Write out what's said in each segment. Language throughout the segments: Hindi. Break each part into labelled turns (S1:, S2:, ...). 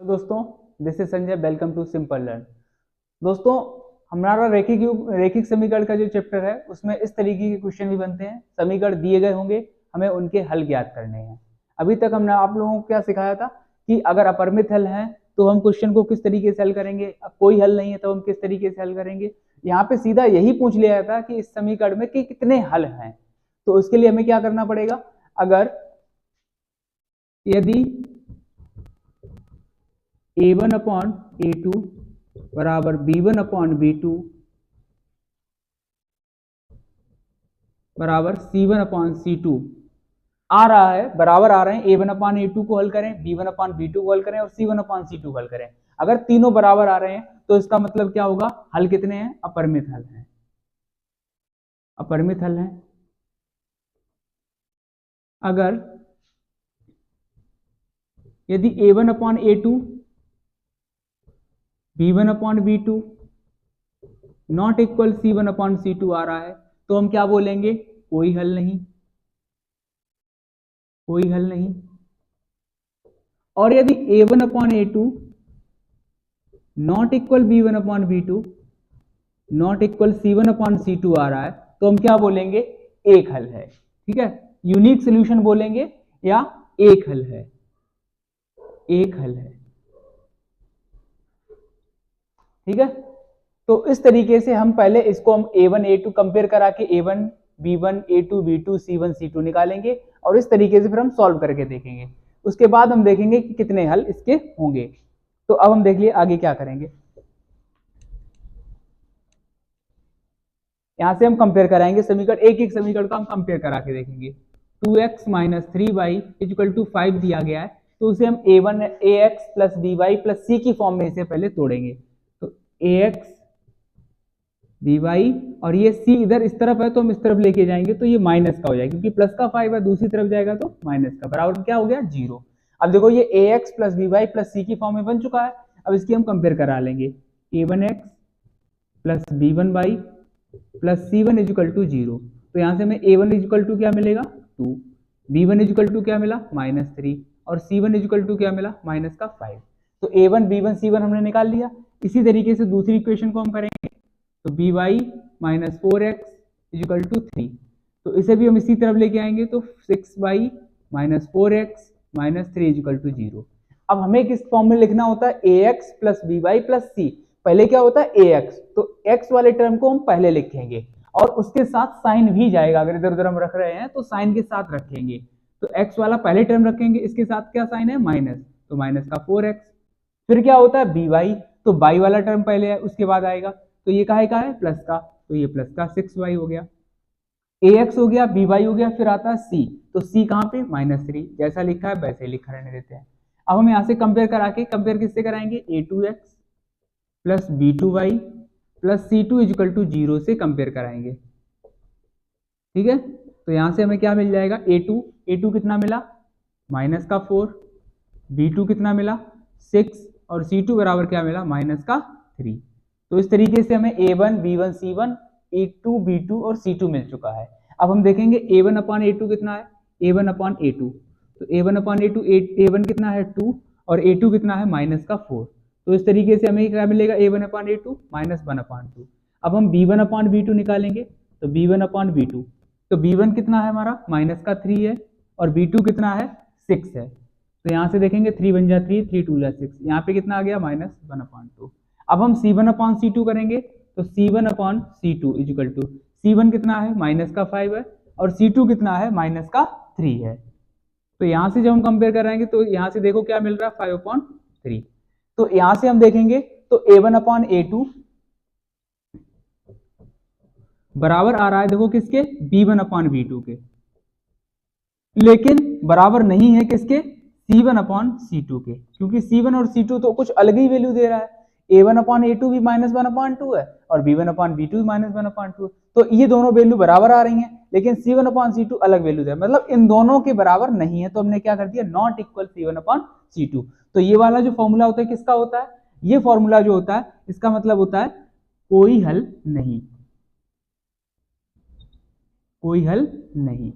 S1: दोस्तों, this is Sanjay. Welcome to simple learn. दोस्तों, हमारा रेखिक समीकरण का जो चैप्टर है उसमें इस तरीके के क्वेश्चन भी बनते हैं। समीकरण दिए गए होंगे, हमें उनके हल ज्ञात करने हैं। अभी तक हमने आप लोगों को क्या सिखाया था कि अगर अपरिमित हल है तो हम क्वेश्चन को किस तरीके से हल करेंगे, अब कोई हल नहीं है तो हम किस तरीके से हल करेंगे। यहाँ पे सीधा यही पूछ लिया था कि इस समीकरण में कि कितने हल हैं। तो उसके लिए हमें क्या करना पड़ेगा, अगर यदि a1 अपॉन a2 बराबर b1 अपॉन b2 बराबर c1 अपॉन c2 आ रहा है, बराबर आ रहे हैं, a1 अपॉन a2 को हल करें, b1 अपॉन b2 को हल करें और c1 अपॉन c2 को हल करें। अगर तीनों बराबर आ रहे हैं तो इसका मतलब क्या होगा, हल कितने हैं, अपरिमित हल हैं। अपरिमित हल हैं। अगर यदि a1 upon a2 b1 upon b2 not equal c1 upon c2 आ रहा है तो हम क्या बोलेंगे, कोई हल नहीं, कोई हल नहीं। और यदि a1 upon a2 not equal b1 upon b2 not equal c1 upon c2 आ रहा है तो हम क्या बोलेंगे, एक हल है। ठीक है, यूनिक सोल्यूशन बोलेंगे या एक हल है, एक हल है। ठीक है, तो इस तरीके से हम पहले इसको हम a1 a2 कंपेयर करा के a1 b1 a2 b2 c1 c2 निकालेंगे और इस तरीके से फिर हम सॉल्व करके देखेंगे। उसके बाद हम देखेंगे कि कितने हल इसके होंगे। तो अब हम देख लिए आगे क्या करेंगे। यहां से हम कंपेयर कराएंगे समीकरण, एक एक समीकरण को हम कंपेयर करा के देखेंगे। 2x minus 3y equal to 5 दिया गया है तो उसे हम a1 ax plus by plus c की फॉर्म में इसे पहले तोड़ेंगे। तो ax by और ये c इधर इस तरफ है तो हम इस तरफ लेके जाएंगे तो ये माइनस का हो जाएगा, क्योंकि प्लस का 5 है, दूसरी तरफ जाएगा तो माइनस का, बराबर क्या हो गया, 0। अब देखो ये ax plus by plus c की फॉर्म में बन चुका है। अब इसकी हम कंपेयर करा लेंगे, a1x plus b1y plus c1 is equal to 0। तो यहाँ से हमें a1 इजिकल टू क्या मिलेगा, 2, b1 इजिकल टू क्या मिला, -3 और c1 इजिकल टू क्या मिला, -5। तो a1 b1 c1 हमने निकाल लिया। इसी तरीके से दूसरी इक्वेशन को हम करेंगे तो by minus 4x is equal to 3। तो इसे भी हम इसी तरफ लेके आएंगे तो 6y minus 4x minus 3 is equal to 0। अब हमें किस फॉर्म में लिखना होता है, ax plus by plus c। पहले क्या होता है ax, तो x वाले टर्म को हम पहले लिखेंगे और उसके साथ साइन भी जाएगा, अगर इधर उधर हम रख रहे हैं तो साइन के साथ रखेंगे। तो x वाला पहले टर्म रखेंगे, इसके साथ क्या साइन है, माइनस, तो माइनस का 4x। फिर क्या होता है by, तो बाई वाला टर्म पहले है उसके बाद आएगा, तो ये काहे का है, प्लस का, तो ये प्लस का 6y हो गया। ax हो गया, by हो गया, फिर आता है c, तो c कहाँ पे, -3। जैसा लिखा है वैसे लिखा रहने देते हैं। अब हम यहाँ से कंपेयर करा के, कंपेयर किससे कराएंगे, a2x plus b2y plus c2 is equal to 0 से कंपेयर कराएंगे। ठीक है, तो यहां से हमें क्या मिल जाएगा, a2 कितना मिला, माइनस का 4, b2 कितना मिला 6 और c2 बराबर क्या मिला, माइनस का 3। तो इस तरीके से हमें a1 b1 c1 a2 b2 और c2 मिल चुका है। अब हम देखेंगे a1 अपॉन a2 कितना है, a1 अपॉन a2, तो a1 अपॉन a2 a1 कितना है 2 और a2 कितना है माइनस का 4। तो इस तरीके से हमें क्या मिलेगा, a1 upon a2 minus 1 upon 2। अब हम b1 अपॉन b2 निकालेंगे तो b1 अपॉन b2, तो b1 कितना है हमारा, माइनस का 3 है और b2 कितना है 6 है। तो यहाँ से देखेंगे 3 1 जा 3, 3 2 जा 6, यहाँ पे कितना आ गया, माइनस 1 अपॉन 2। अब हम c1 अपॉन c2 करेंगे तो c1 upon c2 is equal to, c1 कितना है, माइनस का 5 है और c2 कितना है, माइनस का 3 है। तो यहाँ से जब हम कंपेयर कराएंगे तो यहाँ से देखो क्या मिल रहा है, 5/3। तो यहां से हम देखेंगे तो a1 अपॉन a2 बराबर आ रहा है, देखो किसके, b1 अपॉन b2 के, लेकिन बराबर नहीं है किसके, c1 अपॉन c2 के, क्योंकि c1 और c2 तो कुछ अलग ही वैल्यू दे रहा है। a1 अपॉन a2 भी -1/2 है और b1 अपॉन b2 भी -1/2 है, तो ये दोनों वैल्यू बराबर आ रही हैं, लेकिन c1 अपॉन c2 अलग वैल्यू दे, मतलब इन दोनों के बराबर नहीं है। तो हमने क्या कर दिया, not equal c1 upon c2। तो ये वाला जो फॉर्मूला होता है किसका होता है, ये फॉर्मूला जो होता है इसका मतलब होता है कोई हल नहीं, कोई हल नहीं।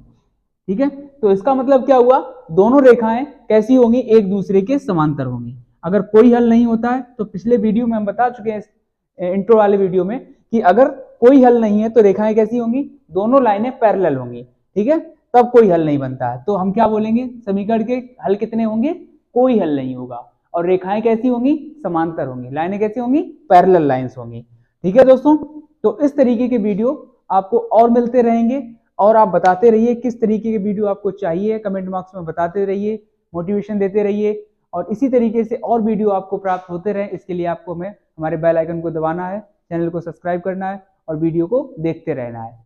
S1: ठीक है, तो इसका मतलब क्या हुआ, दोनों रेखाएं कैसी होंगी, एक दूसरे के समांतर होंगी। अगर कोई हल नहीं होता है तो पिछले वीडियो में हम बता चुके हैं इंट्रो वाले वीडियो में कि अगर कोई हल नहीं है तो रेखाएं कैसी होंगी, दोनों लाइनें पैरेलल होंगी, ठीक है, तब कोई हल नहीं बनता है। तो हम क्या बोलेंगे, समीकरण के हल कितने होंगे, कोई हल नहीं होगा। और रेखाएं कैसी होंगी, समांतर होंगी, लाइनें कैसी होंगी, पैरेलल लाइंस होंगी। ठीक है दोस्तों, तो इस तरीके के वीडियो आपको और मिलते रहेंगे और आप बताते रहिए किस तरीके के वीडियो आपको चाहिए, कमेंट बॉक्स में बताते रहिए, मोटिवेशन देते रहिए और इसी तरीके से और वीडियो आपको प्राप्त होते रहे। इसके लिए आपको हमें हमारे बेल आइकन को दबाना है, चैनल को सब्सक्राइब करना है और वीडियो को देखते रहना है।